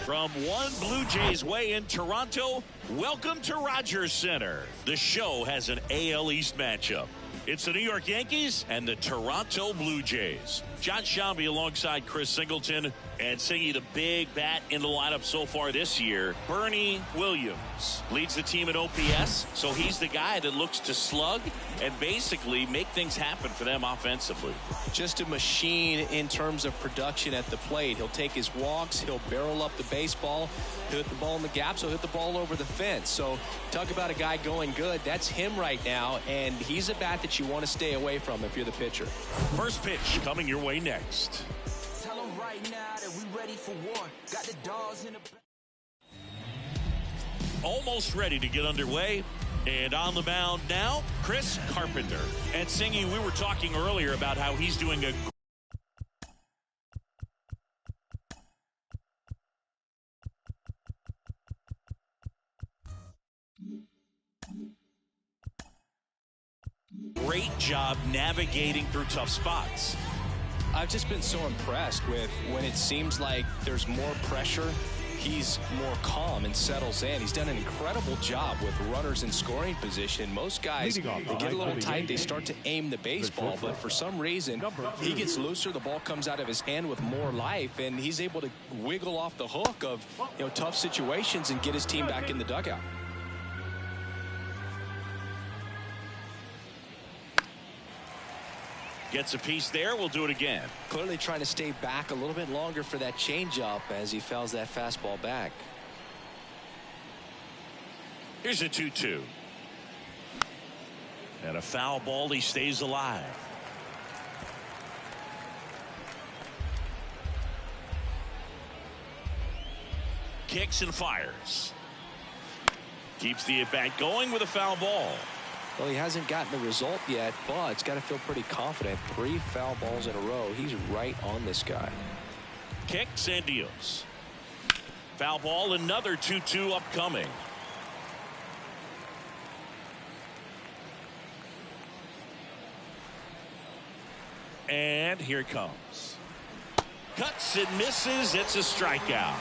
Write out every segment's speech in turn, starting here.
From one Blue Jays way in Toronto, welcome to Rogers Center. The show has an AL East matchup. It's the New York Yankees and the Toronto Blue Jays. John Shambi alongside Chris Singleton, and singing the big bat in the lineup so far this year, Bernie Williams. Leads the team in OPS, so he's the guy that looks to slug and basically make things happen for them offensively. Just a machine in terms of production at the plate. He'll take his walks, he'll barrel up the baseball, he'll hit the ball in the gaps, he'll hit the ball over the fence. So talk about a guy going good. That's him right now, and he's a bat that you want to stay away from if you're the pitcher. First pitch coming your way next. Tell them right now that we ready for war. Got the dogs in the Almost ready to get underway. And on the mound now, Chris Carpenter. And Singy, we were talking earlier about how he's doing a great job navigating through tough spots. I've just been so impressed with when it seems like there's more pressure, he's more calm and settles in. He's done an incredible job with runners in scoring position. Most guys, they get a little tight, they start to aim the baseball, but for some reason, he gets looser, the ball comes out of his hand with more life, and he's able to wiggle off the hook of tough situations and get his team back in the dugout. Gets a piece there. We'll do it again. Clearly trying to stay back a little bit longer for that changeup as he fouls that fastball back. Here's a 2-2. And a foul ball. He stays alive. Kicks and fires. Keeps the at-bat going with a foul ball. Well, he hasn't gotten the result yet, but it's got to feel pretty confident. 3 foul balls in a row. He's right on this guy. Kicks and deals. Foul ball, another 2-2 upcoming. And here it comes. Cuts and misses. It's a strikeout.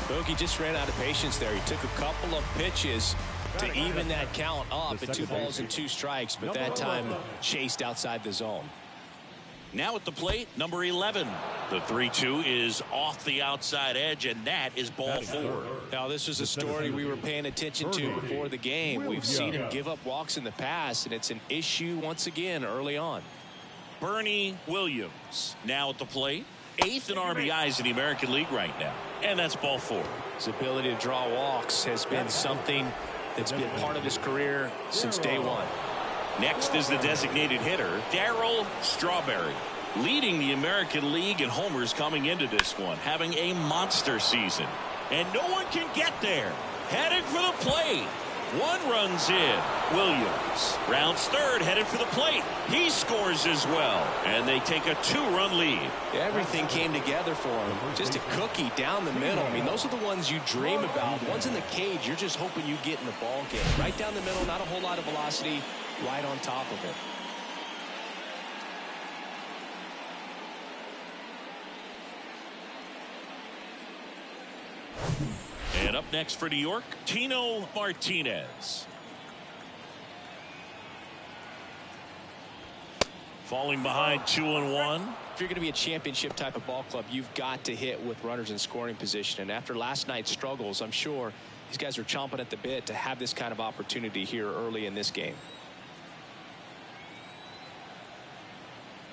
Bogey just ran out of patience there. He took a couple of pitches to even that count up at 2 balls and 2 strikes, but that time chased outside the zone. Now at the plate, number 11. The 3-2 is off the outside edge, and that is ball 4. Now, this is a story we were paying attention to before the game. We've seen him give up walks in the past, and it's an issue once again early on. Bernie Williams now at the plate. 8th in RBIs in the American League right now, and that's ball 4. His ability to draw walks has been something that's been part of his career since day one. Next is the designated hitter, Darryl Strawberry, leading the American League in homers coming into this one, having a monster season. And no one can get there. Headed for the plate. 1 runs in. Williams rounds third, headed for the plate. He scores as well, and they take a 2-run lead. Everything came together for him. Just a cookie down the middle. I mean, those are the ones you dream about. The ones in the cage, you're just hoping you get in the ball game. Right down the middle, not a whole lot of velocity, right on top of it. And up next for New York, Tino Martinez. Falling behind 2-1. If you're going to be a championship type of ball club, you've got to hit with runners in scoring position. And after last night's struggles, I'm sure these guys are chomping at the bit to have this kind of opportunity here early in this game.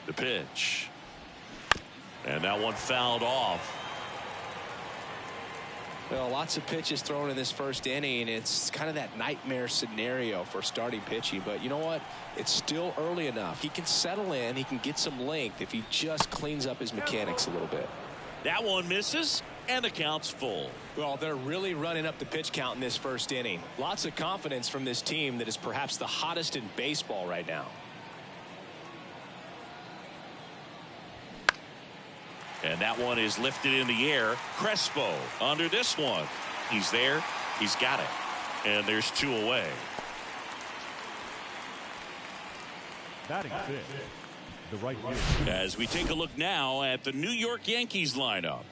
The pitch. And that one fouled off. Well, lots of pitches thrown in this first inning. It's kind of that nightmare scenario for starting pitching. But you know what? It's still early enough. He can settle in. He can get some length if he just cleans up his mechanics a little bit. That one misses, and the count's full. Well, they're really running up the pitch count in this first inning. Lots of confidence from this team that is perhaps the hottest in baseball right now. And that one is lifted in the air. Crespo under this one. He's there. He's got it. And there's 2 away. Batting fifth, the right fielder. As we take a look now at the New York Yankees lineup.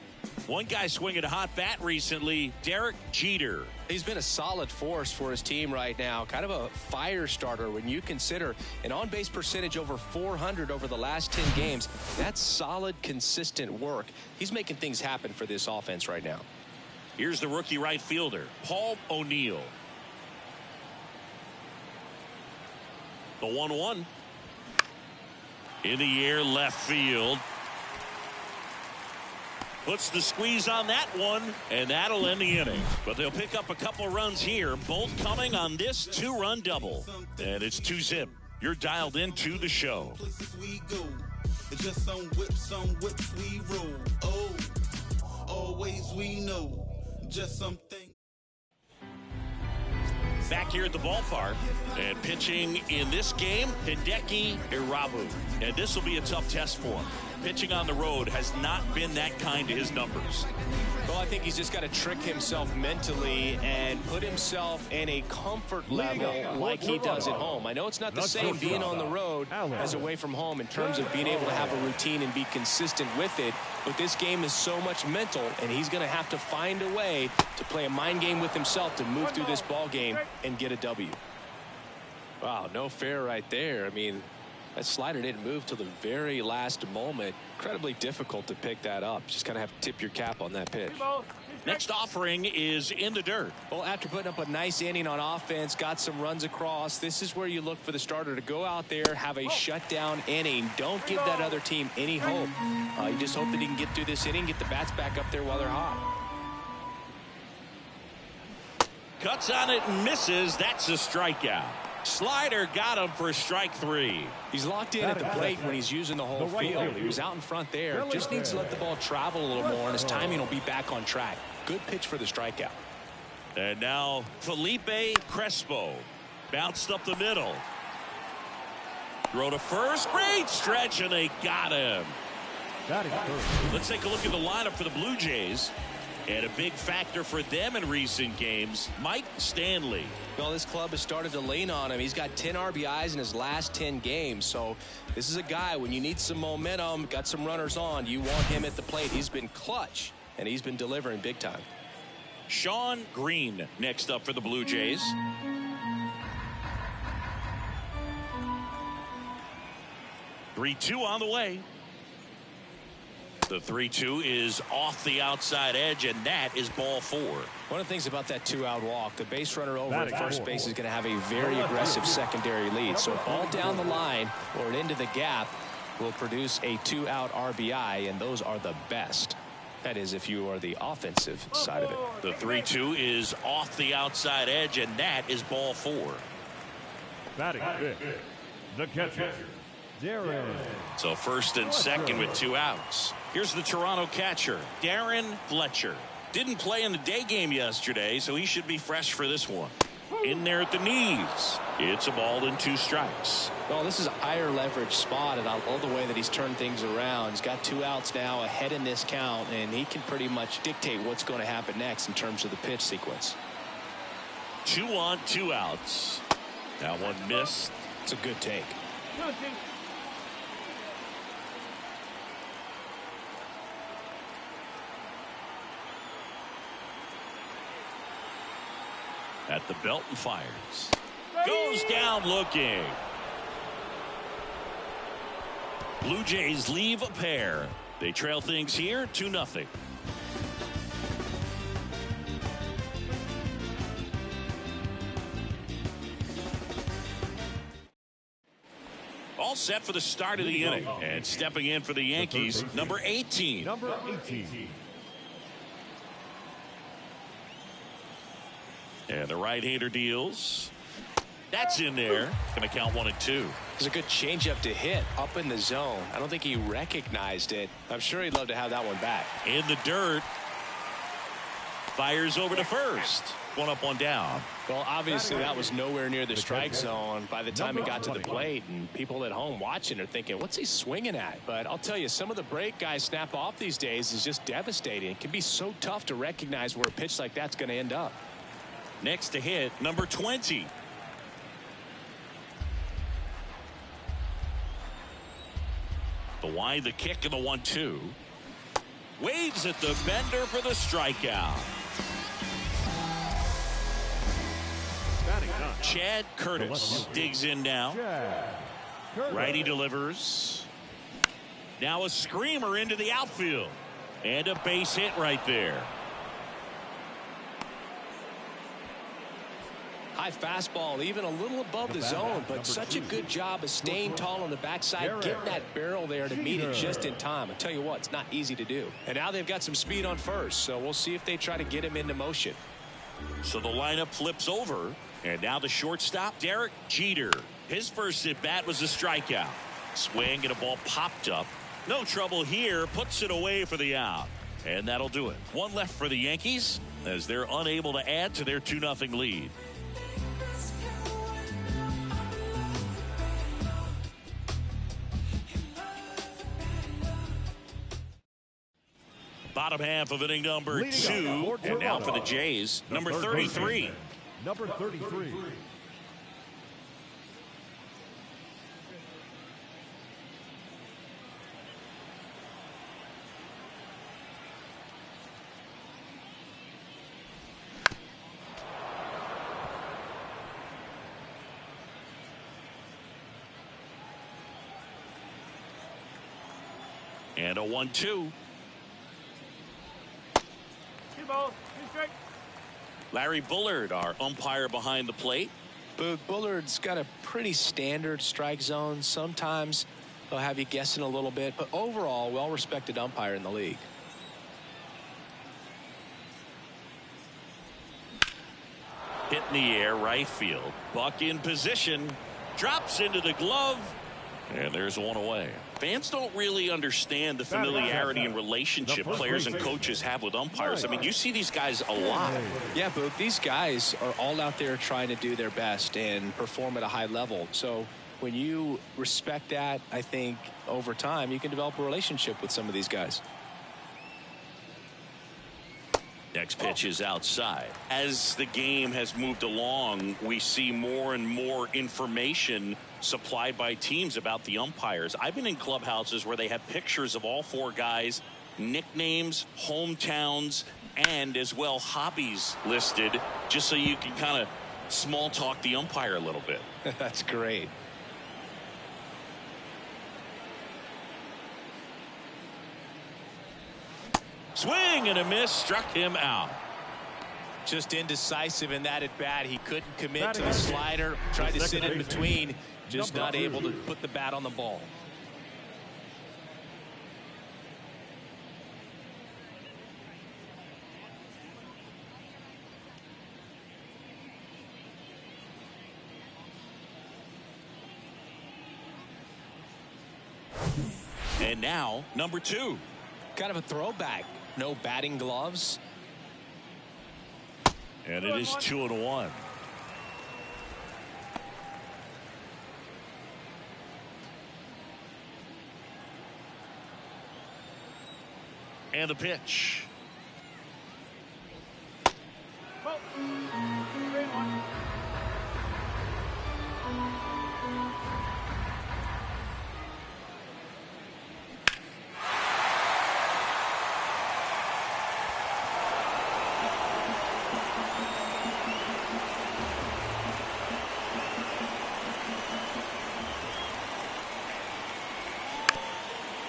One guy swinging a hot bat recently, Derek Jeter. He's been a solid force for his team right now. Kind of a fire starter when you consider an on-base percentage over 400 over the last 10 games. That's solid, consistent work. He's making things happen for this offense right now. Here's the rookie right fielder, Paul O'Neill. The 1-1. In the air, left field. Puts the squeeze on that one, and that'll end the inning. But they'll pick up a couple runs here, both coming on this 2-run double. And it's 2-zip. You're dialed into the show. Just some whips we roll. Oh, always we know. Just something. Back here at the ballpark, and pitching in this game, Hideki Irabu. And this will be a tough test for him. Pitching on the road has not been that kind to his numbers. Well, I think he's just got to trick himself mentally and put himself in a comfort level like he does at home. I know it's not the same being on the road as away from home in terms of being able to have a routine and be consistent with it, but this game is so much mental, and he's going to have to find a way to play a mind game with himself to move through this ball game and get a W. Wow, no fair right there. I mean, that slider didn't move till the very last moment. Incredibly difficult to pick that up. Just kind of have to tip your cap on that pitch. Next offering is in the dirt. Well, after putting up a nice inning on offense, got some runs across, this is where you look for the starter to go out there, have a shutdown inning. Don't give that other team any hope. You just hope that he can get through this inning, get the bats back up there while they're hot. Cuts on it and misses. That's a strikeout. Slider got him for strike 3. He's locked in at the plate when he's using the whole field. He was out in front there. Just needs to let the ball travel a little more, and his timing will be back on track. Good pitch for the strikeout. And now Felipe Crespo bounced up the middle. Throw to first. Great stretch, and they got him. Let's take a look at the lineup for the Blue Jays. And a big factor for them in recent games, Mike Stanley. Well, this club has started to lean on him. He's got 10 RBIs in his last 10 games. So this is a guy, when you need some momentum, got some runners on, you want him at the plate. He's been clutch, and he's been delivering big time. Sean Green next up for the Blue Jays. "3-2 on the way. The 3-2 is off the outside edge, and that is ball 4. One of the things about that 2-out walk, the base runner over at first base is going to have a very aggressive secondary lead. So a ball down the line or into the gap will produce a 2-out RBI, and those are the best. That is, if you are the offensive side of it. The 3-2 is off the outside edge, and that is ball 4. Batting fifth, the catcher, Darren. So first and second with 2 outs. Here's the Toronto catcher, Darren Fletcher. Didn't play in the day game yesterday, so he should be fresh for this one. In there at the knees. It's a ball and 2 strikes. Well, this is a higher leverage spot, and I love the way that he's turned things around. He's got 2 outs now ahead in this count, and he can pretty much dictate what's going to happen next in terms of the pitch sequence. 2 on, 2 outs. That one missed. It's a good take. At the belt and fires. Goes down looking. Blue Jays leave a pair. They trail things here 2-0. All set for the start of the inning. And stepping in for the Yankees, number 18. Number 18. And the right-hander deals. That's in there. Going to count 1 and 2. It's a good changeup to hit up in the zone. I don't think he recognized it. I'm sure he'd love to have that one back. In the dirt. Fires over to first. 1 up, 1 down. Well, obviously that was nowhere near the strike zone by the time he got to the plate, and people at home watching are thinking, what's he swinging at? But I'll tell you, some of the break guys snap off these days is just devastating. It can be so tough to recognize where a pitch like that's going to end up. Next to hit, number 20. The wide, the kick, and the 1-2. Waves at the bender for the strikeout. Chad Curtis digs in now. Righty delivers. Now a screamer into the outfield. And a base hit right there. High fastball, even a little above the zone, but such a good job of staying tall on the backside, getting that barrel there to meet it just in time. I tell you what, it's not easy to do. And now they've got some speed on first, so we'll see if they try to get him into motion. So the lineup flips over, and now the shortstop, Derek Jeter. His first at bat was a strikeout. Swing and a ball popped up. No trouble here, puts it away for the out. And that'll do it. One left for the Yankees as they're unable to add to their 2-0 lead. Bottom half of inning number 2. And now for the Jays, number 33. Number 33. And a 1-2. Larry Bullard, our umpire behind the plate. Bullard's got a pretty standard strike zone. Sometimes he'll have you guessing a little bit, but overall, well-respected umpire in the league. Hit in the air, right field. Buck in position. Drops into the glove. And there's one away. Fans don't really understand the familiarity and relationship players and coaches have with umpires. I mean, you see these guys a lot. Yeah, Boog, these guys are all out there trying to do their best and perform at a high level. So when you respect that, I think over time you can develop a relationship with some of these guys. Next pitch is outside. As the game has moved along, we see more and more information supplied by teams about the umpires. I've been in clubhouses where they have pictures of all 4 guys, nicknames, hometowns, and as well hobbies listed, just so you can kind of small talk the umpire a little bit. That's great. Swing and a miss, struck him out. Just indecisive in that at bat. He couldn't commit to the slider, tried to sit in between, just not able to put the bat on the ball. And now number 2. Kind of a throwback. No batting gloves. And it is 2-1. And the pitch.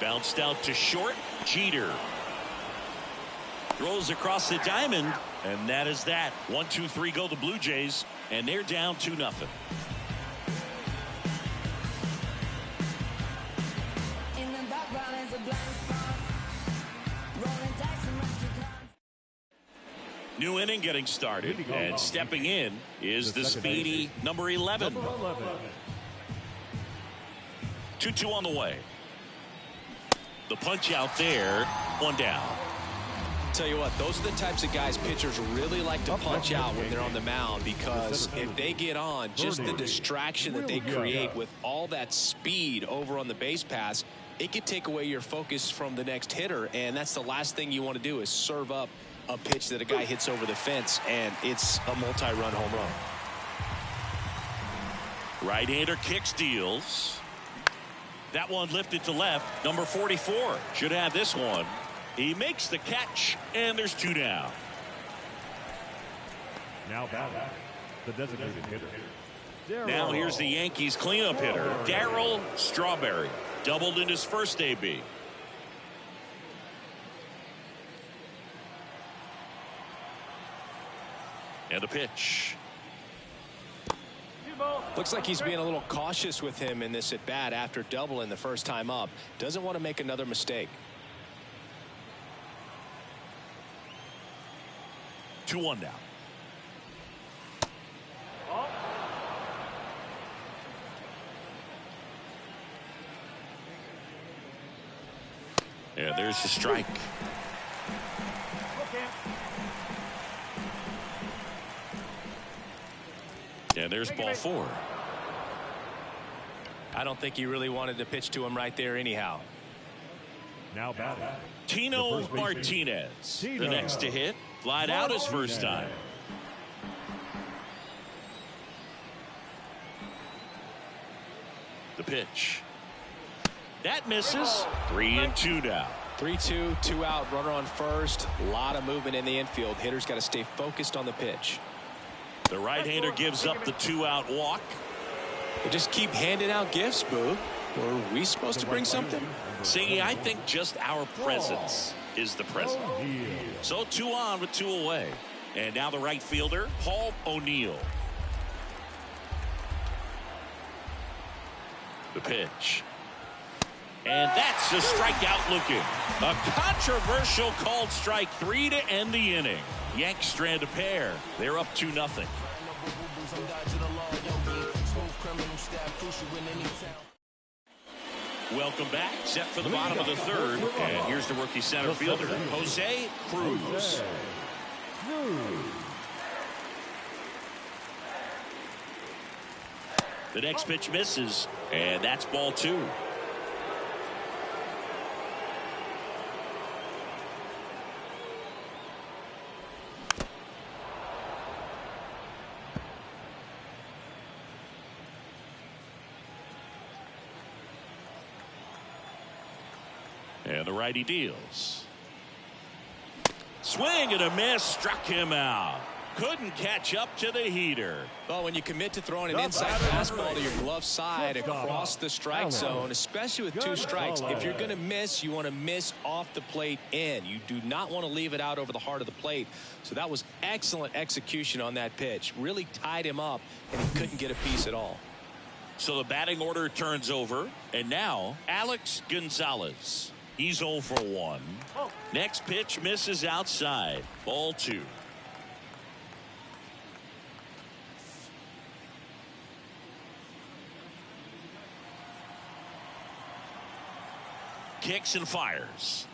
Bounced out to short. Jeter throws across the diamond, and that is that. 1-2-3 go the Blue Jays, and they're down 2-0. In the background is a blind spot. Rolling dice and rusty clouds. New inning getting started, and stepping in is the speedy number 11. 2-2 on the way. The punch out there, 1 down. Tell you what, those are the types of guys pitchers really like to punch out when they're on the mound, because if they get on, just the distraction that they create with all that speed over on the base pass, it could take away your focus from the next hitter, and that's the last thing you want to do is serve up a pitch that a guy hits over the fence, and it's a multi-run home run. Right-hander kicks, deals. That one lifted to left. Number 44 should have this one. He makes the catch, and there's 2 down. Now batting, the designated hitter. Now here's the Yankees cleanup hitter, Darryl Strawberry. Doubled in his first AB. And the pitch. Looks like he's being a little cautious with him in this at bat after doubling the first time up. Doesn't want to make another mistake. 2-1 now. Yeah, there's the strike. And there's ball 4. I don't think he really wanted to pitch to him right there anyhow. Now batting, Tino Martinez, the next to hit. Flied out his first time. The pitch. That misses. 3-2 now. 3-2, 2 out, runner on first. A lot of movement in the infield. Hitters got to stay focused on the pitch. The right-hander gives up the 2-out walk. They just keep handing out gifts, Boo. Were we supposed to bring something? See, I think just our presence is the present. So 2 on with 2 away. And now the right fielder, Paul O'Neill. The pitch. And that's a strikeout looking. A controversial called strike 3 to end the inning. Yanks strand a pair. They're up 2-0. Welcome back. Set for the bottom of the 3rd. And here's the rookie center fielder, Jose Cruz. The next pitch misses. And that's ball 2. And the righty deals. Swing and a miss. Struck him out. Couldn't catch up to the heater. Well, when you commit to throwing an inside fastball to your glove side across the strike zone, especially with 2 strikes, if you're going to miss, you want to miss off the plate in. You do not want to leave it out over the heart of the plate. So that was excellent execution on that pitch. Really tied him up, and he couldn't get a piece at all. So the batting order turns over, and now Alex Gonzalez. He's 0 for 1. Next pitch misses outside. Ball 2. Kicks and fires.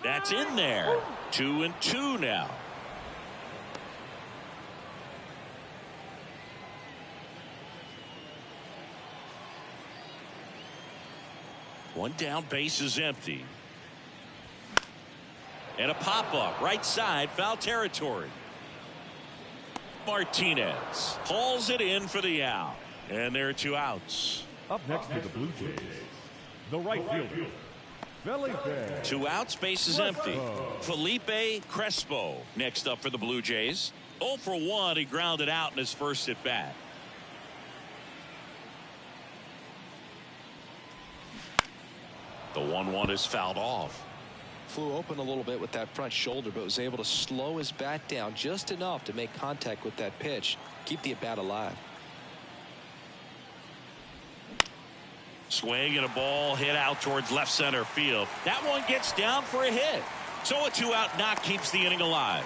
That's in there. 2-2 now. One down, base is empty. And a pop-up, right side, foul territory. Martinez hauls it in for the out. And there are 2 outs. Up next to the Blue Jays, the right fielder, Felipe. 2 outs, base is empty. Felipe Crespo next up for the Blue Jays. 0 for 1, he grounded out in his first at bat. The 1-1 is fouled off. Flew open a little bit with that front shoulder, but was able to slow his bat down just enough to make contact with that pitch. Keep the at bat alive. Swing and a ball hit out towards left center field. That one gets down for a hit. So a 2-out knock keeps the inning alive.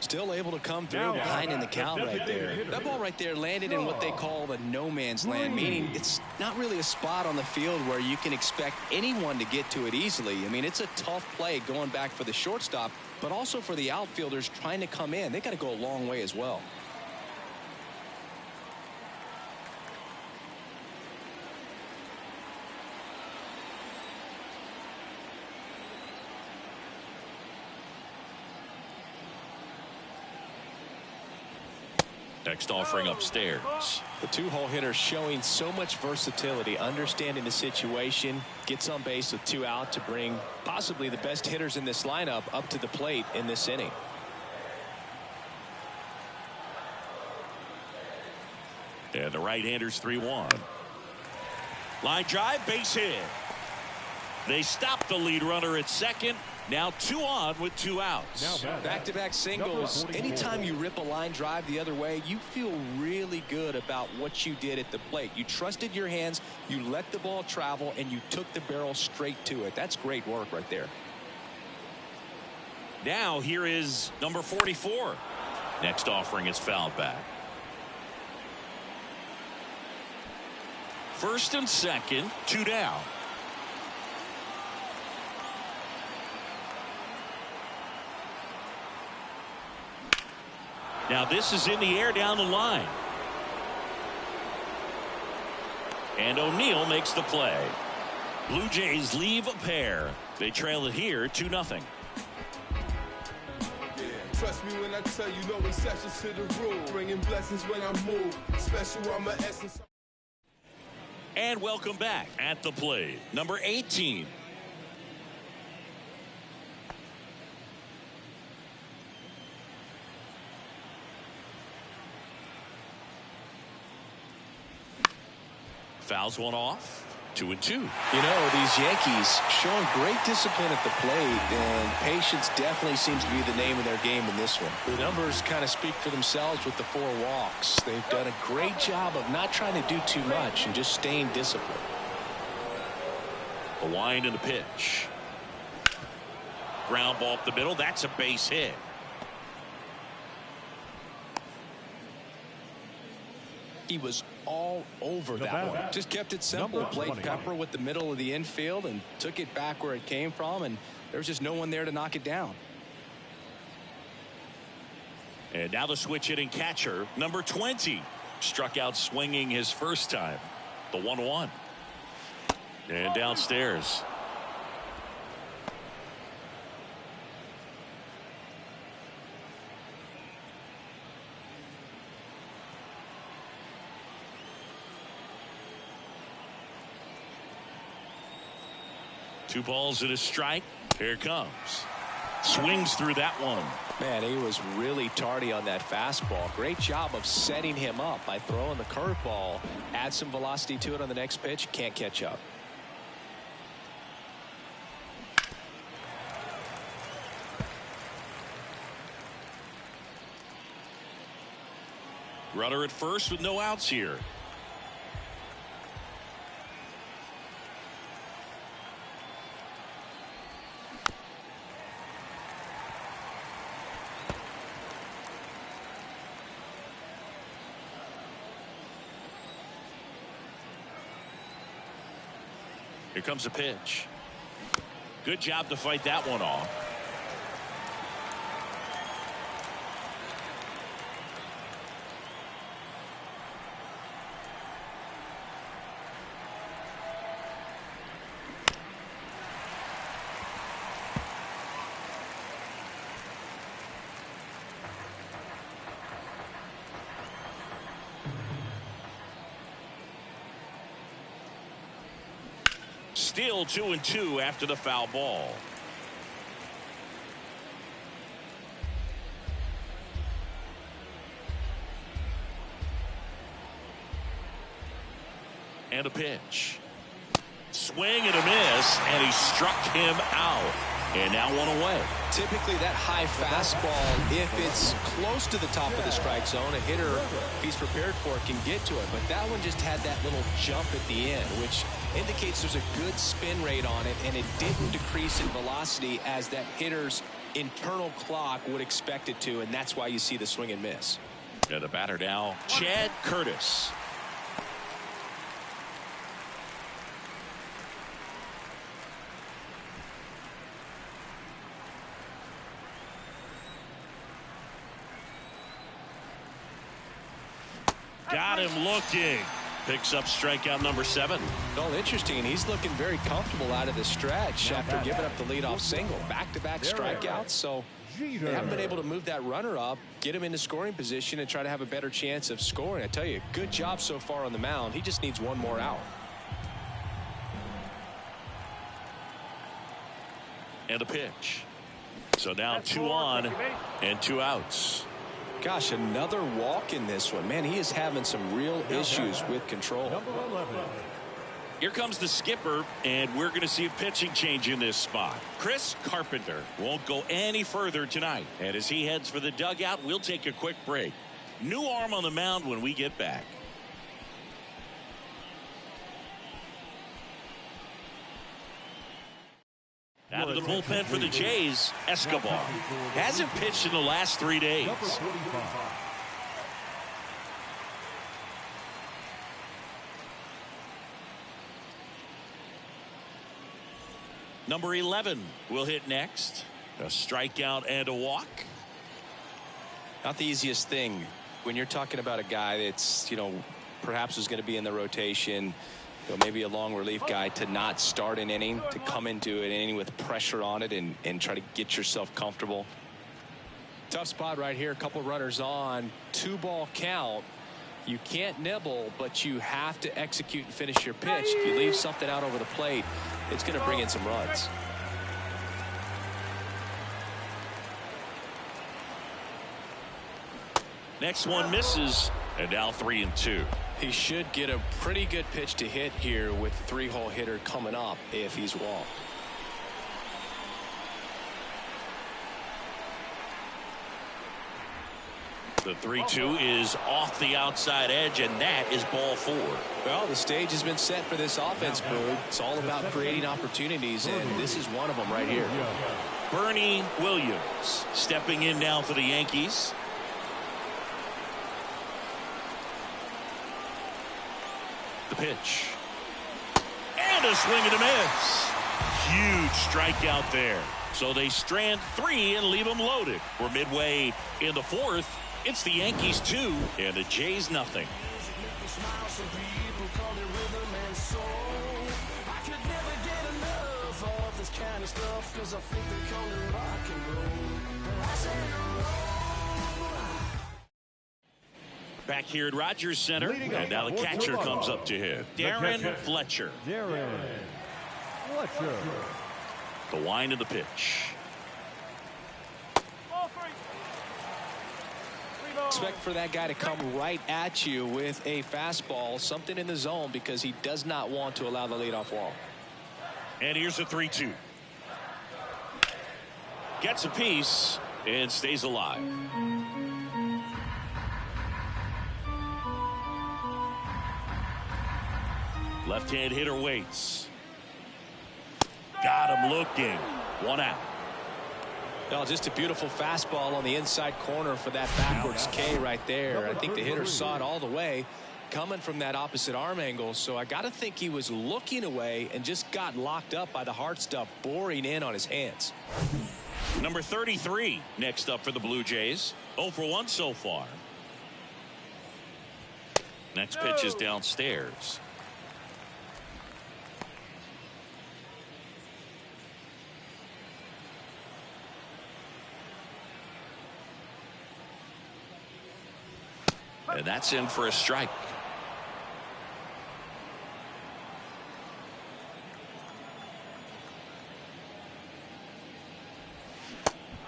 Still able to come through behind in the count right there. That ball right there landed in what they call the no man's land, meaning it's not really a spot on the field where you can expect anyone to get to it easily. I mean, it's a tough play going back for the shortstop, but also for the outfielders trying to come in. They got to go a long way as well. Next offering upstairs. The two-hole hitter showing so much versatility, understanding the situation, gets on base with 2 out to bring possibly the best hitters in this lineup up to the plate in this inning. And the right-hander's 3-1. Line drive, base hit. They stop the lead runner at second. Now 2 on with 2 outs. Back-to-back singles. Anytime you rip a line drive the other way, you feel really good about what you did at the plate. You trusted your hands, you let the ball travel, and you took the barrel straight to it. That's great work right there. Now here is number 44. Next offering is fouled back. First and second, 2 down. Now this is in the air down the line. And O'Neill makes the play. Blue Jays leave a pair. They trail it here 2-0. Trust me when I tell you, no exceptions to the rule. Bringing blessings when I move. Special, I'm an essence. And welcome back at the plate, number 18. Fouls one off. 2-2. You know, these Yankees showing great discipline at the plate, and patience definitely seems to be the name of their game in this one. The numbers kind of speak for themselves with the 4 walks. They've done a great job of not trying to do too much and just staying disciplined. A wind and a pitch. Ground ball up the middle. That's a base hit. He was all over that one. Just kept it simple. Played Pepper with the middle of the infield and took it back where it came from, and there was just no one there to knock it down. And now the switch hitting catcher, number 20. Struck out swinging his first time. The 1-1. And downstairs. Two balls and a strike. Here it comes. Swings through that one. Man, he was really tardy on that fastball. Great job of setting him up by throwing the curveball. Add some velocity to it on the next pitch. Can't catch up. Runner at first with no outs here. Here comes a pitch. Good job to fight that one off. Still 2-2 after the foul ball. And a pitch. Swing and a miss, and he struck him out. And now 1 away. Typically that high fastball, if it's close to the top of the strike zone, a hitter, if he's prepared for it, can get to it. But that one just had that little jump at the end, which indicates there's a good spin rate on it, and it didn't decrease in velocity as that hitter's internal clock would expect it to, and that's why you see the swing and miss. And the batter now, Chad Curtis. Got him looking. Picks up strikeout number 7. Well, interesting. He's looking very comfortable out of the stretch after giving up the leadoff single. Back-to-back strikeouts. So They haven't been able to move that runner up, get him into scoring position, and try to have a better chance of scoring. I tell you, good job so far on the mound. He just needs one more out. And a pitch. So now 2 on and 2 outs. Gosh, another walk in this one. Man, he is having some real issues with control. Here comes the skipper, and we're going to see a pitching change in this spot. Chris Carpenter won't go any further tonight. And as he heads for the dugout, we'll take a quick break. New arm on the mound when we get back. Out of the bullpen for the Jays, Escobar hasn't pitched in the last 3 days. Number 11 will hit next. A strikeout and a walk. Not the easiest thing when you're talking about a guy that's, perhaps is going to be in the rotation, maybe a long relief guy, to not start an inning, to come into an inning with pressure on it and try to get yourself comfortable. Tough spot right here. A couple runners on. 2-ball count. You can't nibble, but you have to execute and finish your pitch. If you leave something out over the plate, it's going to bring in some runs. Next one misses, and now 3-2. He should get a pretty good pitch to hit here with the 3-hole hitter coming up if he's walked. The 3-2 is off the outside edge, and that is ball 4. Well, the stage has been set for this offense, Boog. It's all about creating opportunities, and this is one of them right here. Bernie Williams stepping in now for the Yankees. The pitch. And a swing and a miss. Huge strikeout there. So they strand 3 and leave them loaded. We're midway in the 4th. It's the Yankees 2 and the Jays nothing. Back here at Rogers Center, and now the catcher comes up to hit. Darren Fletcher. The wind of the pitch. Expect for that guy to come right at you with a fastball, something in the zone, because he does not want to allow the leadoff walk. And here's a 3-2. Gets a piece and stays alive. Left-hand hitter waits. Got him looking. 1 out. No, just a beautiful fastball on the inside corner for that backwards K right there. I think the hitter saw it all the way coming from that opposite arm angle. So I got to think he was looking away and just got locked up by the hard stuff boring in on his hands. Number 33 next up for the Blue Jays. 0 for 1 so far. Next pitch is downstairs. And that's in for a strike.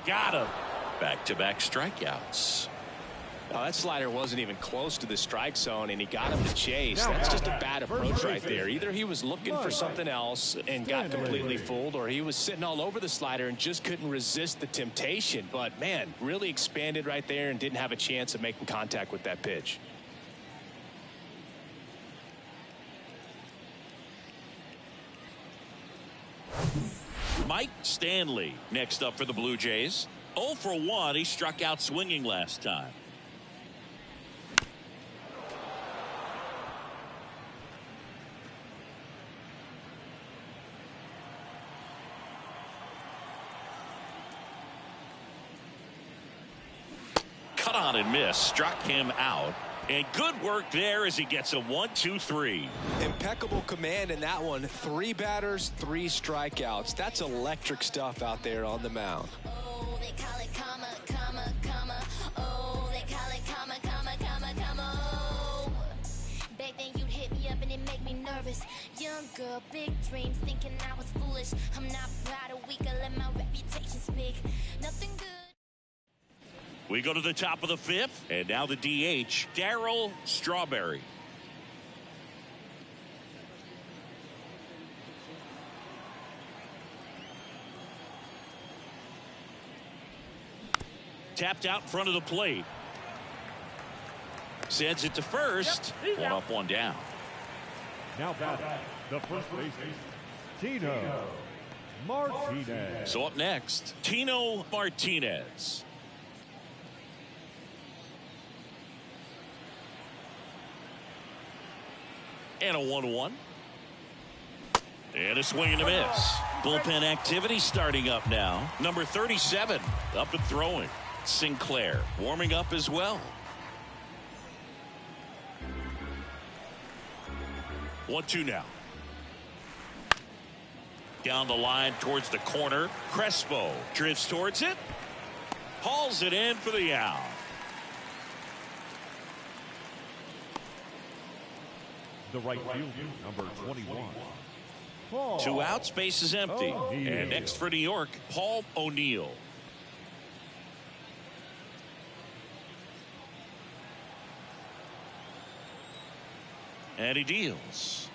Got him. Back-to-back strikeouts. Now, that slider wasn't even close to the strike zone, and he got him to chase. That's just a bad approach right there. Either he was looking for something else and got completely fooled, or he was sitting all over the slider and just couldn't resist the temptation. But, man, really expanded right there and didn't have a chance of making contact with that pitch. Mike Stanley next up for the Blue Jays. 0 for 1. He struck out swinging last time. Cut on and miss. Struck him out. And good work there as he gets a 1-2-3. Impeccable command in that one. 3 batters, 3 strikeouts. That's electric stuff out there on the mound. they call it comma, comma, comma. Oh, they call it comma, comma, comma, comma. Oh. Back then you'd hit me up and it make me nervous. Young girl, big dreams, thinking I was foolish. I'm not proud of weak, I let my reputation speak. Nothing good. We go to the top of the fifth, and now the DH, Darryl Strawberry. Tapped out in front of the plate. Sends it to first. One up, one down. Now batting, the first baseman, Tino Martinez. So up next, Tino Martinez. And a 1-1. And a swing and a miss. Bullpen activity starting up now. Number 37 up and throwing. Sinclair warming up as well. 1-2 now. Down the line towards the corner. Crespo drifts towards it. Hauls it in for the out. The right fielder, number 21. Paul 2 outs, base is empty. O'Neal. And next for New York, Paul O'Neal. And he deals.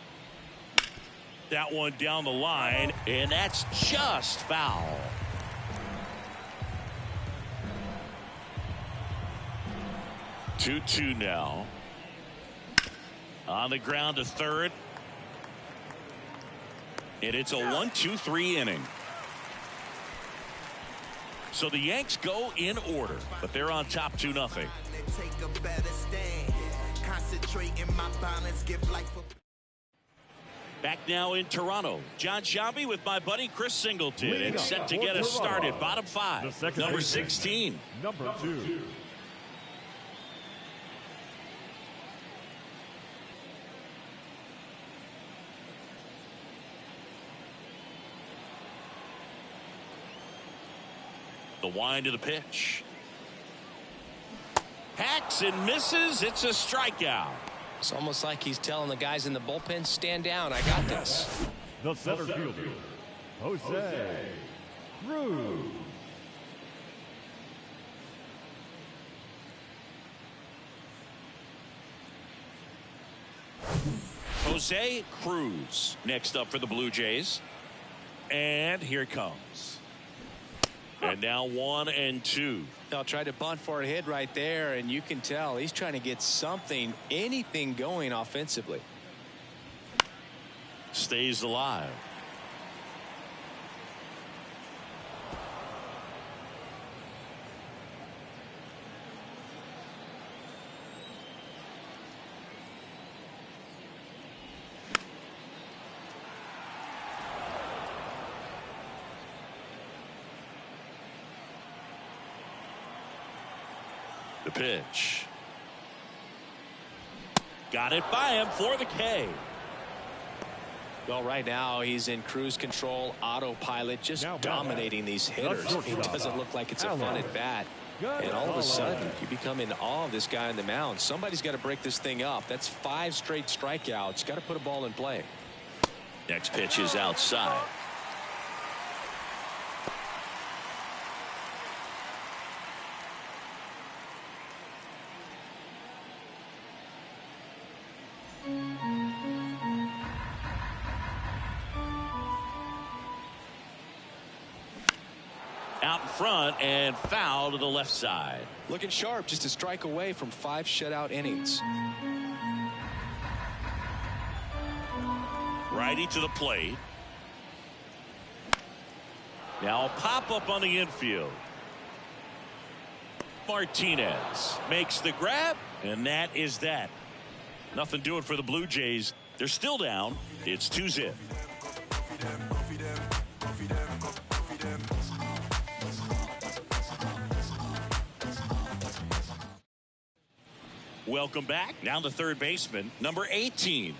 That one down the line, and that's just foul. Two now. On the ground to third. And it's a 1-2-3 inning. So the Yanks go in order, but they're on top 2-0. Back now in Toronto. John Sciambi with my buddy Chris Singleton. And set to get us started. Bottom 5. Number 16. Number 2. The wind of the pitch. Hacks and misses. It's a strikeout. It's almost like he's telling the guys in the bullpen, stand down, I got this. The center fielder, Jose Cruz. Jose Cruz next up for the Blue Jays. And here it comes. And now 1-2. They'll try to bunt for a hit right there, and you can tell he's trying to get something, anything going offensively. Stays alive. The pitch. Got it by him for the K. Well, right now he's in cruise control, autopilot, just dominating these hitters. It doesn't look like it's a fun at bat. And all of a sudden, you become in awe of this guy on the mound. Somebody's got to break this thing up. That's 5 straight strikeouts. Got to put a ball in play. Next pitch is outside. Out in front and foul to the left side. Looking sharp, just a strike away from 5 shutout innings. Righty to the plate. Now a pop up on the infield. Martinez makes the grab, and that is that. Nothing doing for the Blue Jays. They're still down. It's 2-0. Welcome back. Now the third baseman, number 18.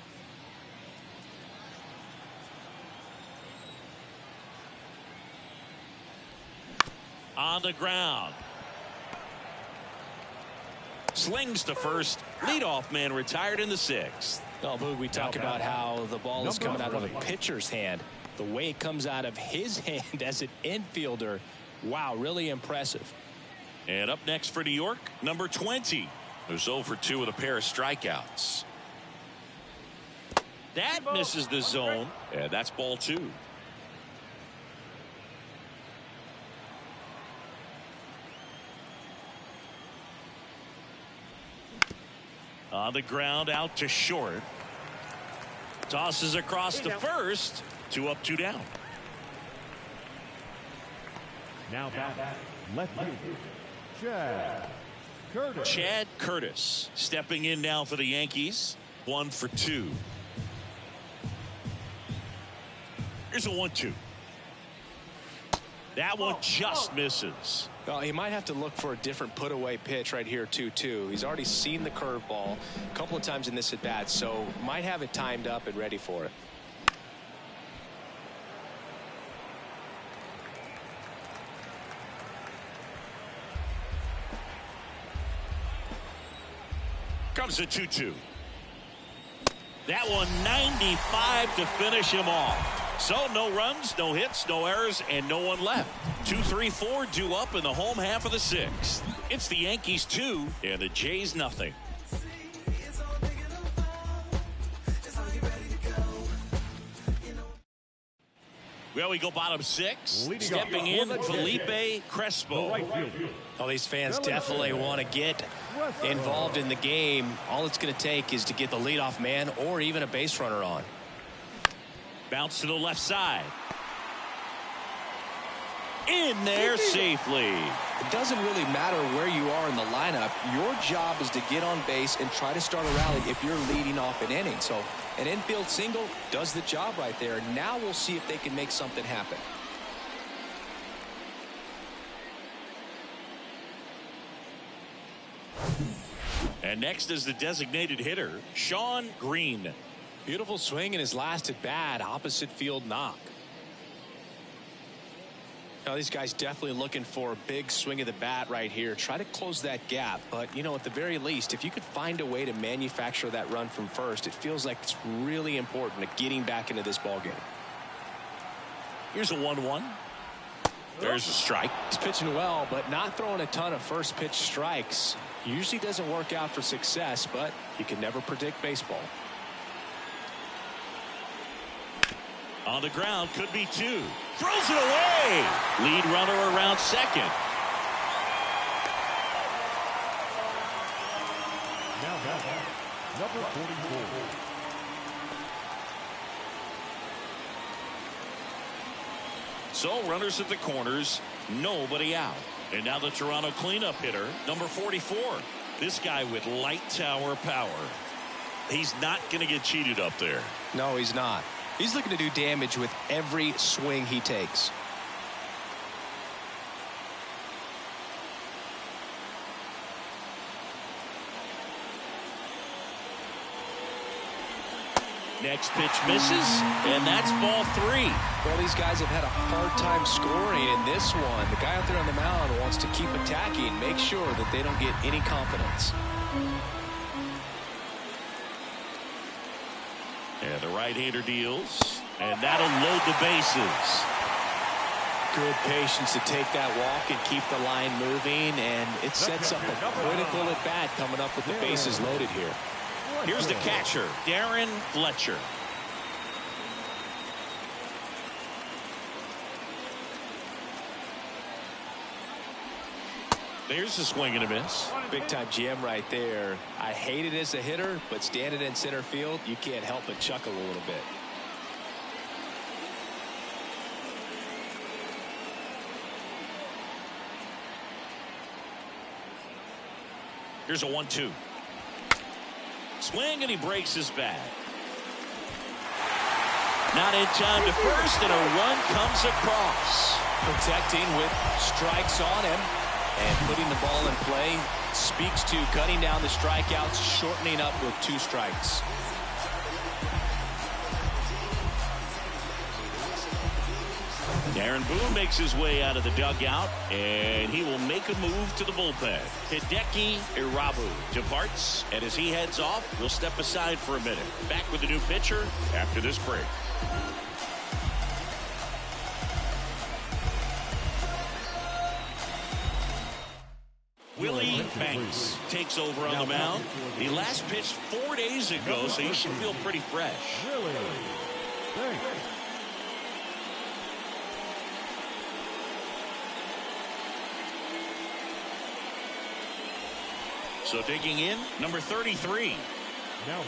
On the ground. Slings to first. Leadoff man retired in the 6th. Oh, Boog, we talk about how the ball is coming out of a pitcher's hand. The way it comes out of his hand as an infielder. Wow, really impressive. And up next for New York, number 20. Who's 0 for 2 with a pair of strikeouts. That misses the zone. And that's ball 2. On the ground, out to short. Tosses across to first. 2 up, 2 down. Now back, left fielder, Chad Curtis. Chad Curtis stepping in now for the Yankees. 1 for 2. Here's a 1-2. That one just misses. Well, he might have to look for a different put-away pitch right here, 2-2. He's already seen the curveball a couple of times in this at-bat, so might have it timed up and ready for it. Comes a 2-2. That one 95 to finish him off. So no runs, no hits, no errors, and no one left. 2-3-4 due up in the home half of the 6th. It's the Yankees 2 and the Jays nothing. Well, we go bottom 6. Stepping in, Felipe Crespo. Oh, these fans definitely want to get involved in the game. All it's going to take is to get the leadoff man or even a base runner on. Bounce to the left side. In there safely. It doesn't really matter where you are in the lineup. Your job is to get on base and try to start a rally if you're leading off an inning. So an infield single does the job right there. Now we'll see if they can make something happen. And next is the designated hitter, Sean Green. Beautiful swing in his last at bat, opposite field knock. Now these guys definitely looking for a big swing of the bat right here. Try to close that gap, but you know, at the very least, if you could find a way to manufacture that run from first, it feels like it's really important to getting back into this ball game. Here's a 1-1. There's a strike. He's pitching well, but not throwing a ton of first pitch strikes. Usually doesn't work out for success, but you can never predict baseball. On the ground, could be 2. Throws it away. Lead runner around second. Now back, number 44. So runners at the corners, nobody out. And now the Toronto cleanup hitter, number 44. This guy with light tower power. He's not going to get cheated up there. No, he's not. He's looking to do damage with every swing he takes. Next pitch misses, and that's ball 3. Well, these guys have had a hard time scoring in this one. The guy out there on the mound wants to keep attacking, make sure that they don't get any confidence. And the right-hander deals, and that'll load the bases. Good patience to take that walk and keep the line moving, and it sets up a critical at-bat coming up with the bases loaded here. Here's the catcher, Darren Fletcher. There's a swing and a miss. Big time GM right there. I hate it as a hitter, but standing in center field, you can't help but chuckle a little bit. Here's a 1-2. Swing, and he breaks his bat. Not in time to first, and a run comes across. Protecting with strikes on him and putting the ball in play speaks to cutting down the strikeouts, shortening up with 2 strikes. Aaron Boone makes his way out of the dugout, and he will make a move to the bullpen. Hideki Irabu departs, and as he heads off, we'll step aside for a minute. Back with the new pitcher after this break. Willie Banks takes over on the mound. He last pitched 4 days ago, so he should feel pretty fresh. Willie Banks. So digging in, number 33. Now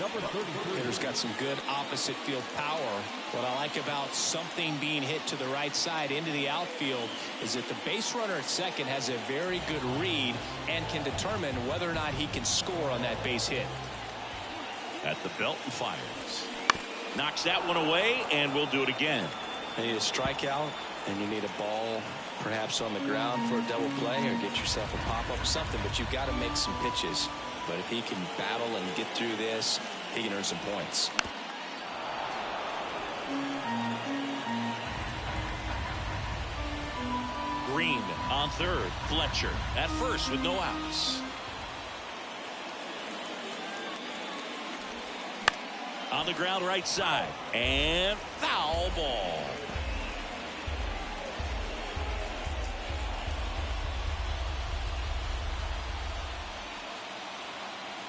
number 33. Hitter's got some good opposite field power. What I like about something being hit to the right side into the outfield is that the base runner at second has a very good read and can determine whether or not he can score on that base hit. At the belt and fires. Knocks that one away, and we'll do it again. You need a strikeout, and you need a ball perhaps on the ground for a double play or get yourself a pop-up or something, but you've got to make some pitches. But if he can battle and get through this, he can earn some points. Green on third. Fletcher at first with no outs. On the ground right side. And foul ball.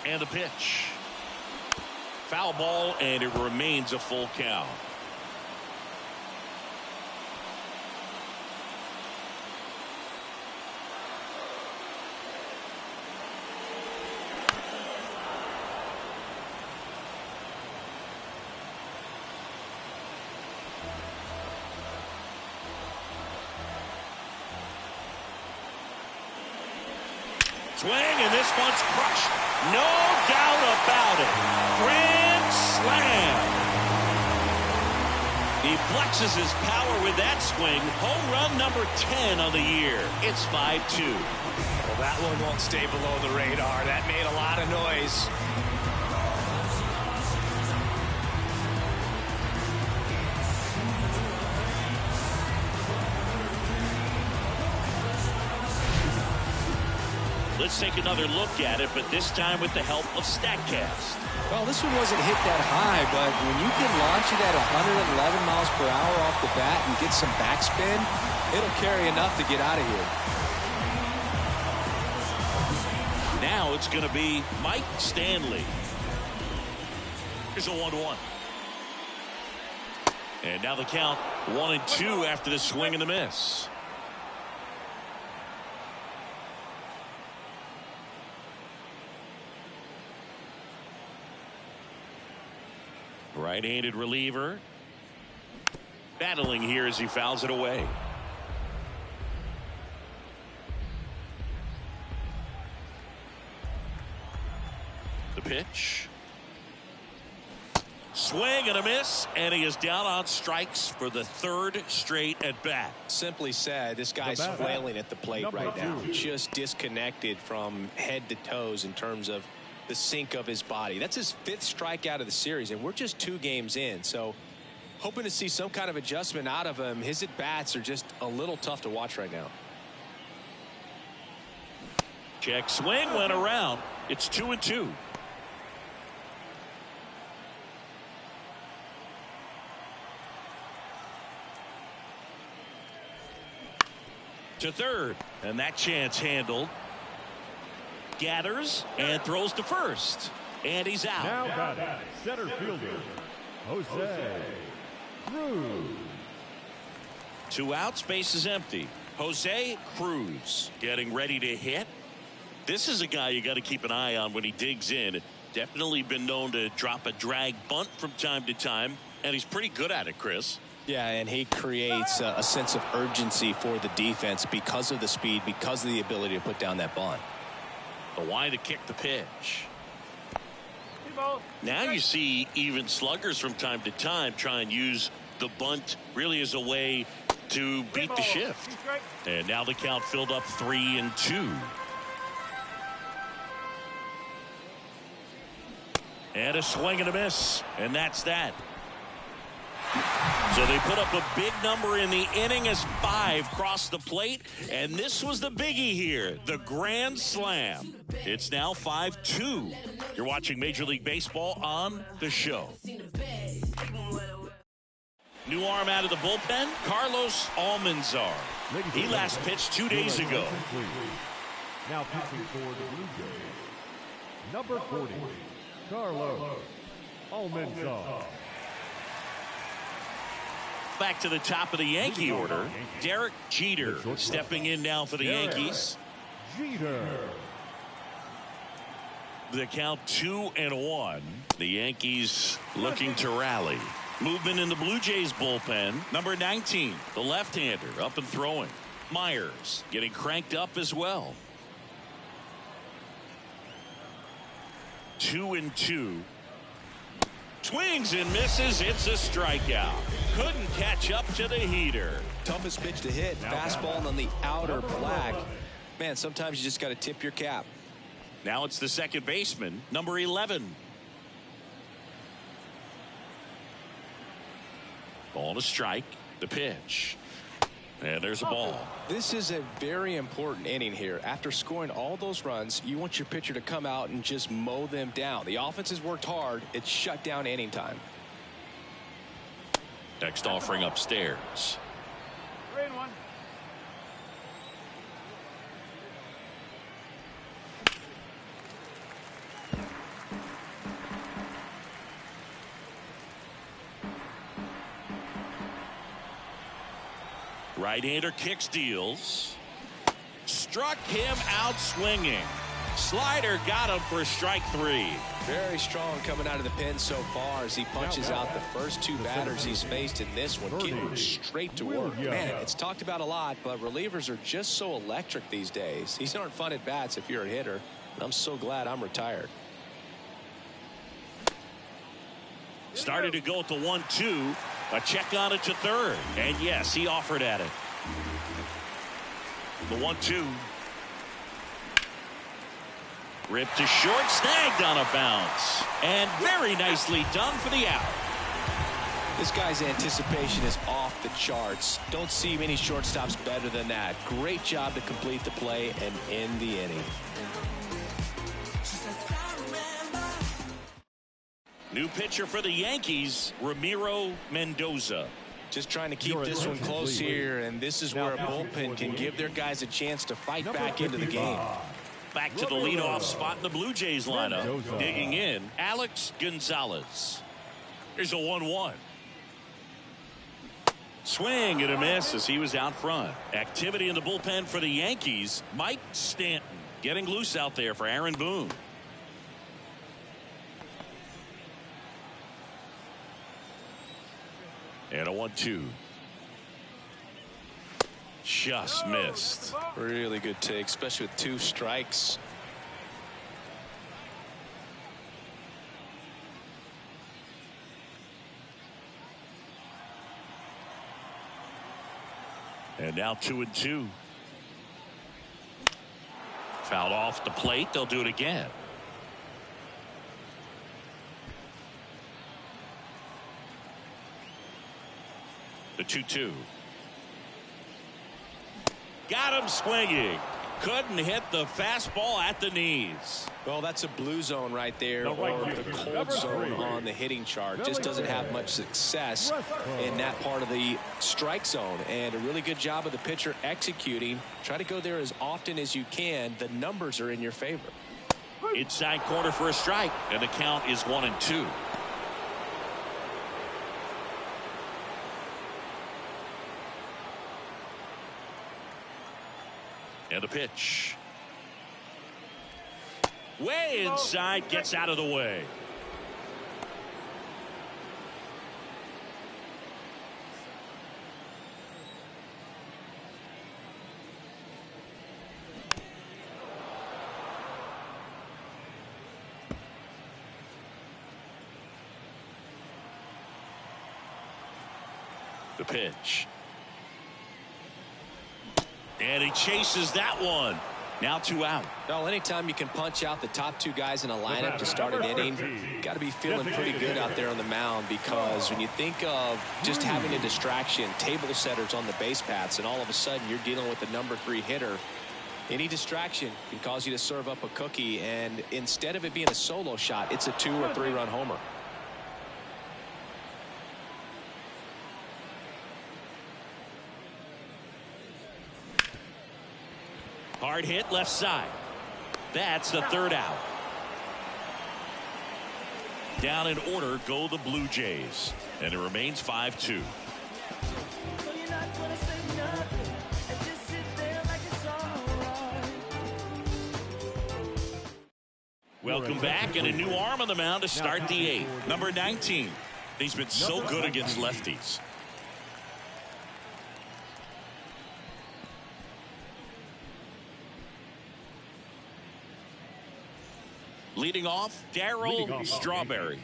And the pitch. Foul ball, and it remains a full count. Swing, and this one's crushed. No doubt about it. Grand slam. He flexes his power with that swing. Home run number 10 on the year. It's 5-2. Well, that one won't stay below the radar. That made a lot of noise. Let's take another look at it, but this time with the help of StatCast. Well, this one wasn't hit that high, but when you can launch it at 111 miles per hour off the bat and get some backspin, it'll carry enough to get out of here. Now it's going to be Mike Stanley. Here's a 1-1. And now the count 1-2 after the swing and the miss. Right-handed reliever. Battling here as he fouls it away. The pitch. Swing and a miss, and he is down on strikes for the third straight at bat. Simply said, this guy's flailing at the plate right now. Just disconnected from head to toes in terms of the sink of his body. That's his 5th strikeout of the series, and we're just 2 games in. So hoping to see some kind of adjustment out of him. His at-bats are just a little tough to watch right now. Check swing went around. It's 2-2. To third, and that chance handled. Gathers and throws to first, and he's out. Now batting, center fielder, Jose Cruz. 2 outs, base is empty. Jose Cruz getting ready to hit. This is a guy you got to keep an eye on when he digs in. Definitely been known to drop a drag bunt from time to time, and he's pretty good at it, Chris. Yeah, and he creates a sense of urgency for the defense because of the speed, because of the ability to put down that bunt. The wide to kick the pitch. Now you see even sluggers from time to time try and use the bunt really as a way to beat the shift. And now the count filled up 3-2. And a swing and a miss. And that's that. So they put up a big number in the inning as 5 crossed the plate. And this was the biggie here, the grand slam. It's now 5-2. You're watching Major League Baseball on the show. New arm out of the bullpen, Carlos Almanzar. He last pitched 2 days ago. Now pitching for the Blue Jays, number 40, Carlos Almanzar. Back to the top of the Yankee order, Derek Jeter stepping in now for the Yankees. Jeter. The count 2-1. The Yankees looking to rally. Movement in the Blue Jays bullpen. Number 19, the left-hander, up and throwing. Myers getting cranked up as well. 2-2. Swings and misses. It's a strikeout. Couldn't catch up to the heater. Toughest pitch to hit. Fastball on the outer black. Man, sometimes you just got to tip your cap. Now it's the second baseman, number 11. Ball to strike. The pitch. And there's a ball. This is a very important inning here. After scoring all those runs, you want your pitcher to come out and just mow them down. The offense has worked hard. It's shut down inning time. Next offering upstairs. 3-1. Right-hander kicks, deals. Struck him out swinging. Slider got him for strike 3. Very strong coming out of the pen so far as he punches out the first 2 batters he's faced in this one, getting straight to work. Man, it's talked about a lot, but relievers are just so electric these days. These aren't fun at bats if you're a hitter, and I'm so glad I'm retired. Started to go at the 1-2. A check on it to third. And yes, he offered at it. The 1-2. Ripped to short, snagged on a bounce. And very nicely done for the out. This guy's anticipation is off the charts. Don't see many shortstops better than that. Great job to complete the play and end the inning. New pitcher for the Yankees, Ramiro Mendoza. Just trying to keep this one close here, and this is where a bullpen can give their guys a chance to fight back into the game. Back to the leadoff spot in the Blue Jays lineup. Digging in, Alex Gonzalez. Here's a 1-1. Swing and a miss as he was out front. Activity in the bullpen for the Yankees. Mike Stanton getting loose out there for Aaron Boone. And a 1-2. Just missed. Really good take, especially with 2 strikes. And now 2-2. Fouled off the plate. They'll do it again. The 2-2. Got him swinging. Couldn't hit the fastball at the knees. Well, that's a blue zone right there, or the cold zone on the hitting chart. Just doesn't have much success in that part of the strike zone. And a really good job of the pitcher executing. Try to go there as often as you can. The numbers are in your favor. Inside corner for a strike, and the count is 1-2. And a pitch. Way inside, gets out of the way. The pitch. And he chases that one. Now 2 out. Well, anytime you can punch out the top 2 guys in a lineup to start an inning, got to be feeling pretty good out there on the mound, because when you think of just having a distraction, table setters on the base paths, and all of a sudden you're dealing with the number 3 hitter, any distraction can cause you to serve up a cookie, and instead of it being a solo shot, it's a 2 or 3 run homer. Hard hit left side. That's the 3rd out. Down in order go the Blue Jays, and it remains 5-2. Welcome back, and a new arm on the mound to start the 8th. Number 19. He's been so good against lefties. Leading off, Darryl Strawberry.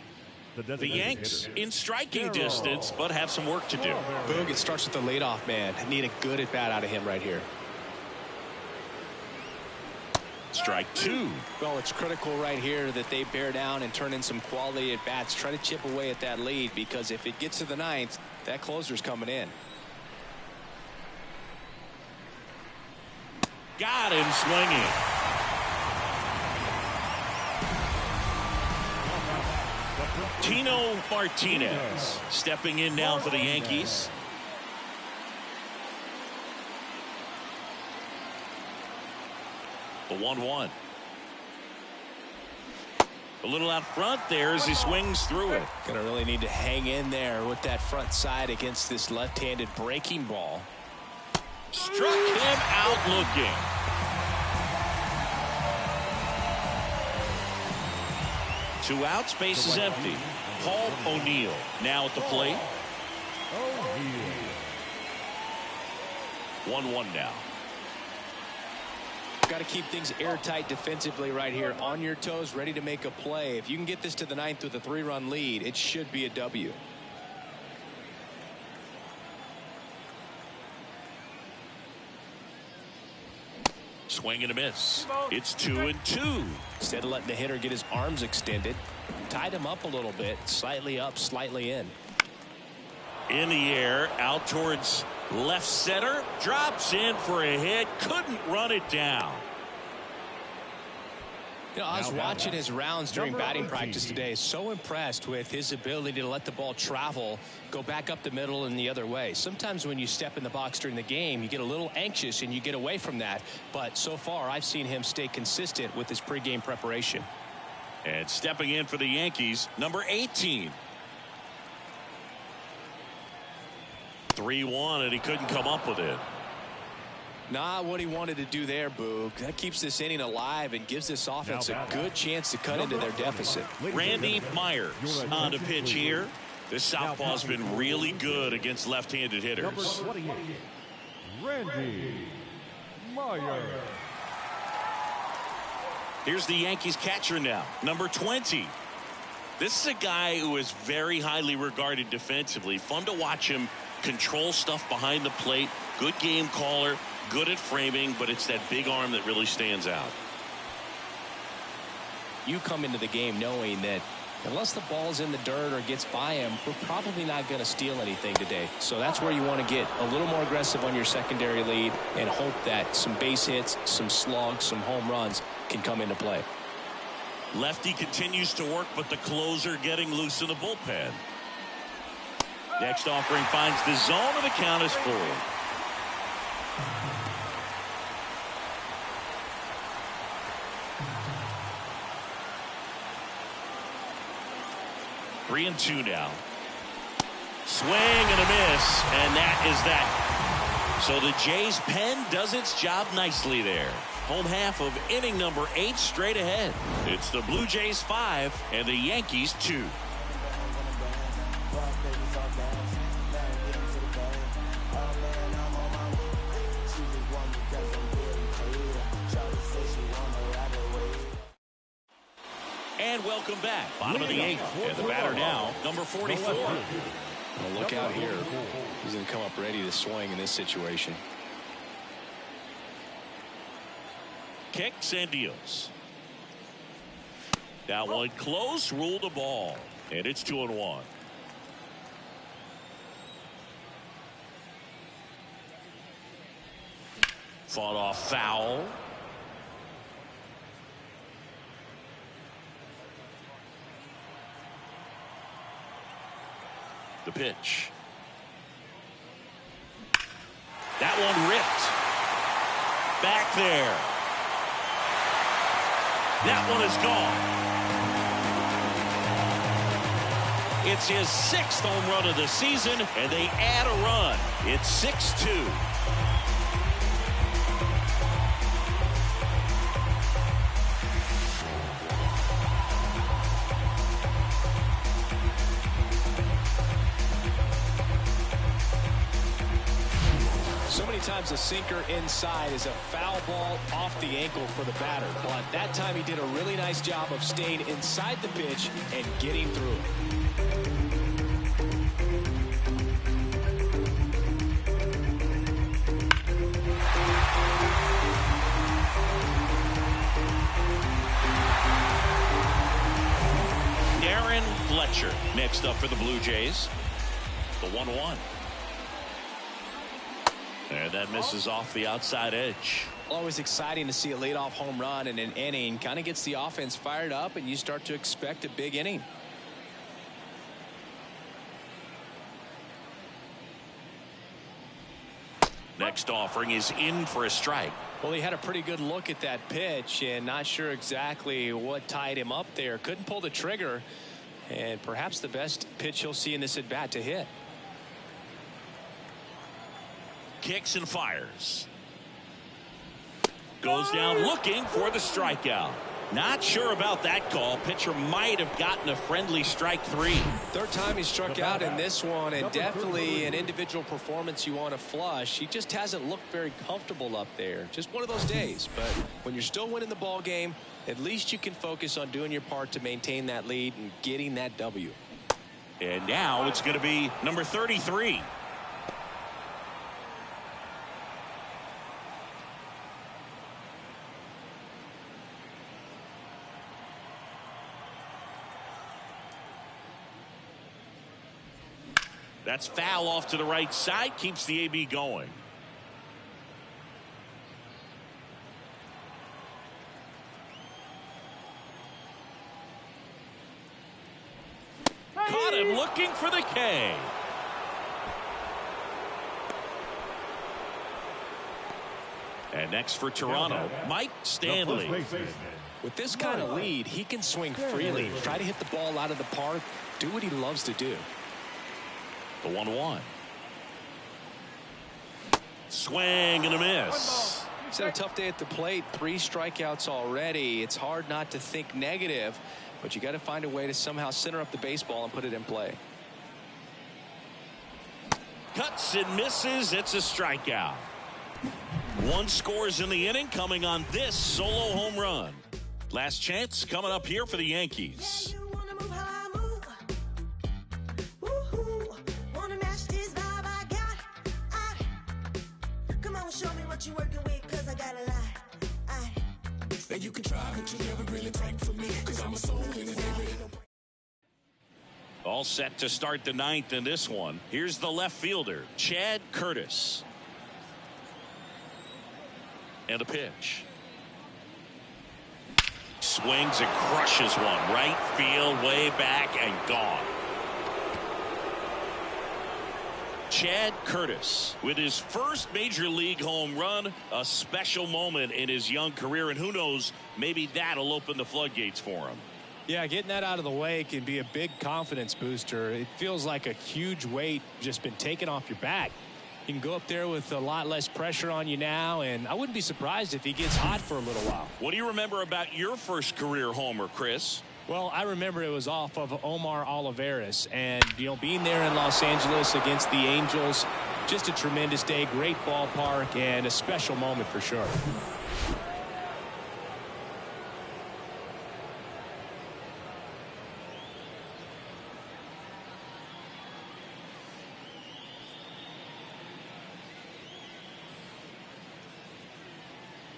The Yanks in striking distance, but have some work to do. Boog, it starts with the leadoff man. Need a good at bat out of him right here. Strike 2. Well, it's critical right here that they bear down and turn in some quality at bats. Try to chip away at that lead, because if it gets to the 9th, that closer's coming in. Got him swinging. Tino Martinez stepping in now for the Yankees. The 1-1. A little out front there as he swings through it. Gonna really need to hang in there with that front side against this left-handed breaking ball. Struck him out looking. Two outs, base is empty. Paul O'Neill now at the plate. 1-1 now. Got to keep things airtight defensively right here. On your toes, ready to make a play. If you can get this to the 9th with a 3-run lead, it should be a W. Swing and a miss. It's 2-2. Instead of letting the hitter get his arms extended, tied him up a little bit, slightly up, slightly in. In the air, out towards left center, drops in for a hit, couldn't run it down. You know, I was watching his rounds during batting practice today. So impressed with his ability to let the ball travel, go back up the middle and the other way. Sometimes when you step in the box during the game, you get a little anxious and you get away from that. But so far, I've seen him stay consistent with his pregame preparation. And stepping in for the Yankees, number 18. 3-1, and he couldn't come up with it. Not what he wanted to do there, Boog. That keeps this inning alive and gives this offense a good chance to cut into their deficit. Randy Myers on the pitch here. This southpaw's been really good against left-handed hitters. Randy Myers. Here's the Yankees catcher now, number 20. This is a guy who is very highly regarded defensively. Fun to watch him control stuff behind the plate. Good game caller, good at framing, but it's that big arm that really stands out. You come into the game knowing that unless the ball's in the dirt or gets by him, we're probably not going to steal anything today. So that's where you want to get a little more aggressive on your secondary lead and hope that some base hits, some slugs, some home runs can come into play. Lefty continues to work, but the closer getting loose in the bullpen. Next offering finds the zone, and the count is full. Three and two now. Swing and a miss, and that is that. So the Jays pen does its job nicely there. Home half of inning number 8 straight ahead. It's the Blue Jays 5 and the Yankees 2. And welcome back. Bottom of the 8th. And the batter now, number 44. Well, look out here. He's going to come up ready to swing in this situation. Kicks and deals. That one close, ruled the ball. And it's 2-1. Fought off foul. The pitch. That one ripped. Back there. That one is gone. It's his 6th home run of the season, and they add a run. It's 6-2. So many times a sinker inside is a foul ball off the ankle for the batter. But that time he did a really nice job of staying inside the pitch and getting through it. Fletcher next up for the Blue Jays. The 1-1. And that misses off the outside edge. Always exciting to see a leadoff home run in an inning. Kind of gets the offense fired up, and you start to expect a big inning. Next offering is in for a strike. Well, he had a pretty good look at that pitch and not sure exactly what tied him up there. Couldn't pull the trigger, and perhaps the best pitch he'll see in this at bat to hit. Kicks and fires. Goes down looking for the strikeout. Not sure about that call. Pitcher might have gotten a friendly strike 3. Third time he struck out in this one, and definitely an individual performance you want to flush. He just hasn't looked very comfortable up there. Just one of those days. But when you're still winning the ball game, at least you can focus on doing your part to maintain that lead and getting that W. And now it's going to be number 33. That's foul off to the right side. Keeps the AB going. Caught him looking for the K. And next for Toronto, Mike Stanley. With this kind of lead, he can swing freely. Try to hit the ball out of the park. Do what he loves to do. The 1-1. Swing and a miss. He's had a tough day at the plate. 3 strikeouts already. It's hard not to think negative, but you got to find a way to somehow center up the baseball and put it in play. Cuts and misses. It's a strikeout. 1 scores in the inning, coming on this solo home run. Last chance coming up here for the Yankees. You working with, cause I got a lot. And you can try, but you never really take for me, cause I'm a soul in it, baby. All set to start the 9th in this one. Here's the left fielder, Chad Curtis. And a pitch. Swings and crushes one. Right field, way back, and gone. Chad Curtis with his first major league home run, a special moment in his young career, and who knows, maybe that'll open the floodgates for him. Yeah, getting that out of the way can be a big confidence booster. It feels like a huge weight just been taken off your back. You can go up there with a lot less pressure on you now, and I wouldn't be surprised if he gets hot for a little while. What do you remember about your first career homer, Chris? Well, I remember it was off of Omar Olivares, and being there in Los Angeles against the Angels, just a tremendous day, great ballpark, and a special moment for sure.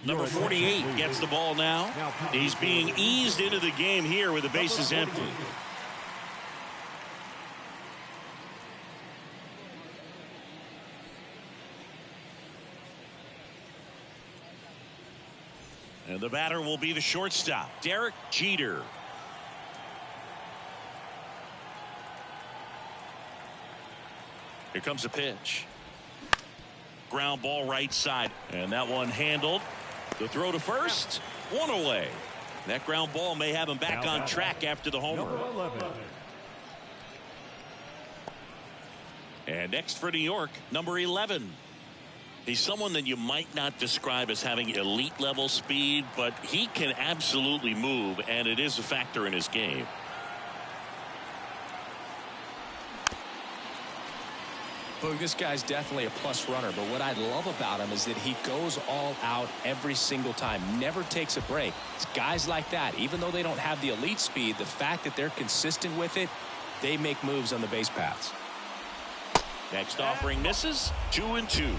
Number 48 gets the ball now. He's being eased into the game here with the bases empty. And the batter will be the shortstop, Derek Jeter. Here comes a pitch. Ground ball right side. And that one handled. The throw to first. One away. That ground ball may have him back on track after the homer. And next for New York, number 11. He's someone that you might not describe as having elite level speed, but he can absolutely move, and it is a factor in his game. Boog, this guy's definitely a plus runner, but what I love about him is that he goes all out every single time, never takes a break. It's guys like that, even though they don't have the elite speed, the fact that they're consistent with it, they make moves on the base paths. Next offering misses. 2-2.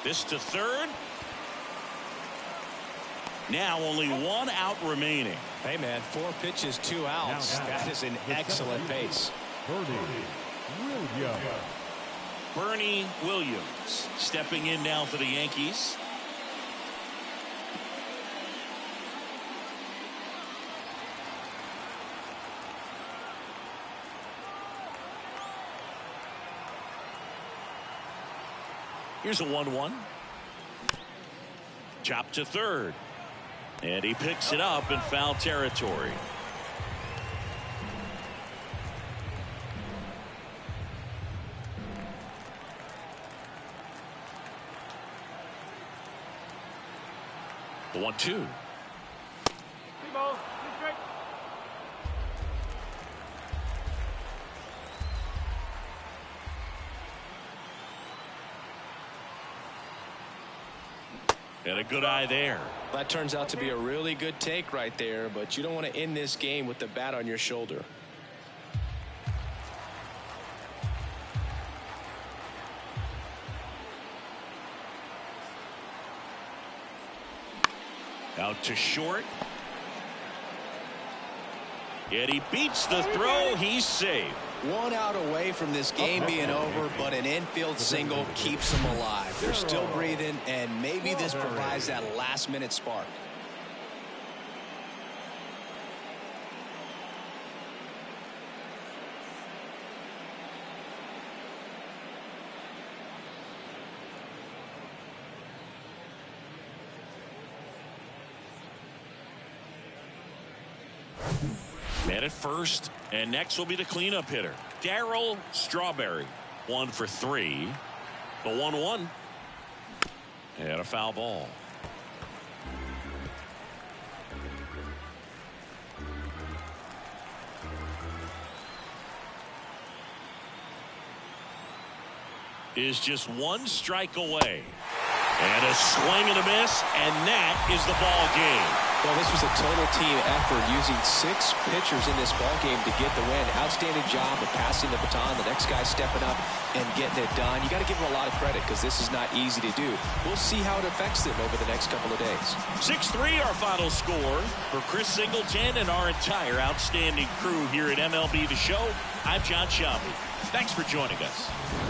This to third. Now only one out remaining. Hey, man, 4 pitches, 2 outs. That is an excellent pace. Bernie Williams stepping in now for the Yankees. Here's a 1-1. Chop to third. And he picks it up in foul territory. The 1-2. And a good eye there. That turns out to be a really good take right there, but you don't want to end this game with the bat on your shoulder. Out to short. And he beats the throw. He's safe. 1 out away from this game being over, but an infield single keeps them alive. They're still breathing, and maybe this provides that last-minute spark. Man at first, and next will be the cleanup hitter, Darryl Strawberry. 1 for 3. The 1-1. And a foul ball. Is just 1 strike away. And a swing and a miss, and that is the ball game. Well, this was a total team effort, using 6 pitchers in this ball game to get the win. Outstanding job of passing the baton. The next guy stepping up and getting it done. You got to give him a lot of credit because this is not easy to do. We'll see how it affects them over the next couple of days. 6-3 our final score. For Chris Singleton and our entire outstanding crew here at MLB The Show, I'm John Shelby. Thanks for joining us.